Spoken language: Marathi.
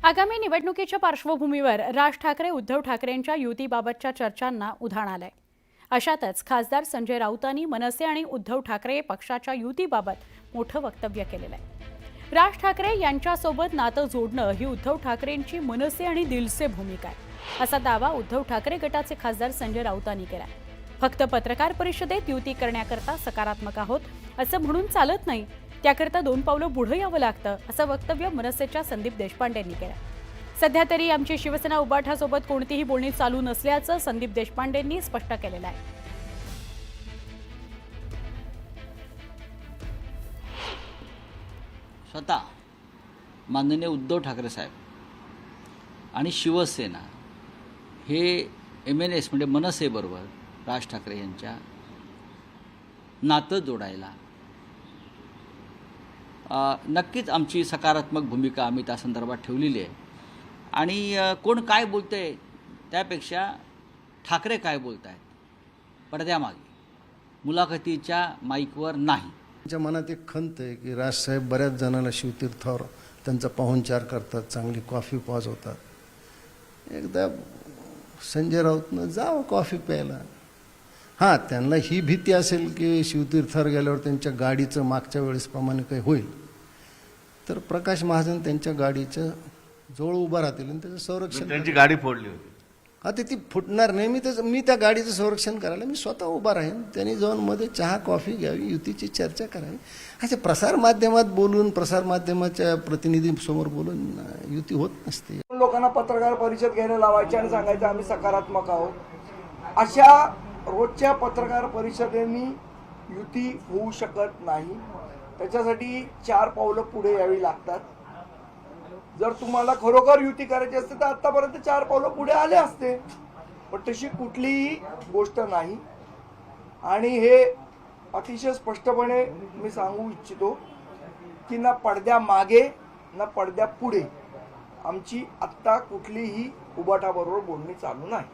आगामी निवडणुकीच्या पार्श्वभूमीवर राज ठाकरे उद्धव ठाकरेंच्या युतीबाबतच्या चर्चांना उधाण आलंय। अशातच खासदार संजय राऊतांनी मनसे आणि उद्धव ठाकरे पक्षाच्या युतीबाबत मोठं वक्तव्य केलेलं आहे। राज ठाकरे यांच्यासोबत नातं जोडणं ही उद्धव ठाकरेंची मनसे आणि दिलसे भूमिका आहे, असा दावा उद्धव ठाकरे गटाचे खासदार संजय राऊतांनी केला। फक्त पत्रकार परिषदेत युती करण्याकरता सकारात्मक आहोत असं म्हणून चालत नाही, त्याकरता 2 पावलं पुढे यावं लागतं, असं वक्तव्य मनसेच्या संदीप देशपांडेंनी केलं। सध्या तरी आमची शिवसेना उबाठासोबत कोणतीही बोलणी चालू नसल्याचं संदीप देशपांडेंनी स्पष्ट केलेलं आहे। स्वतः माननीय उद्धव ठाकरे साहेब आणि शिवसेना हे MNS म्हणजे मनसेबरोबर राज ठाकरे यांच्या नातं जोडायला नक्कीच आमची सकारात्मक भूमिका आम्ही त्या संदर्भात ठेवलेली आहे। आणि कोण काय बोलतंय त्यापेक्षा ठाकरे काय बोलतायत पडद्यामागे, मुलाखतीच्या माईकवर नाही। त्यांच्या मनात एक खंत आहे की राजसाहेब बऱ्याच जणांना शिवतीर्थावर त्यांचा पाहुणचार करतात, चांगली कॉफी पाजवतात। एकदा संजय राऊतनं जावं कॉफी प्यायला। हां, त्यांना ही भीती असेल की शिवतीर्थावर गेल्यावर त्यांच्या गाडीचं मागच्या वेळेसप्रमाणे काही होईल, तर प्रकाश महाजन त्यांच्या गाडीचं जवळ उभा राहतील आणि त्याचं संरक्षण। त्यांची गाडी फोडली होती। आता ती फुटणार नाही, मी त्या गाडीचं संरक्षण करायला मी स्वतः उभा राहीन। त्यांनी जाऊन मध्ये चहा कॉफी घ्यावी, युतीची चर्चा करावी। अशा प्रसारमाध्यमात बोलून, प्रसारमाध्यमाच्या प्रतिनिधींसमोर बोलून युती होत नसते। लोकांना पत्रकार परिषद घ्यायला लावायची आणि सांगायचं आम्ही सकारात्मक आहोत, अशा रोजच्या पत्रकार परिषदेनी युती होऊ शकत नाही। त्याच्यासाठी 4 पावलं पुढे यावी लागतात। जर तुम्हाला खरोखर युती करायची असते तर आतापर्यंत 4 पावलं पुढे आले असते, पण तशी कुठलीही गोष्ट नाही। आणि हे अतिशय स्पष्टपणे मी सांगू इच्छितो की ना पडद्या मागे ना पडद्या पुढे आमची आत्ता कुठलीही उबाठाबरोबर बोलणी चालू नाही।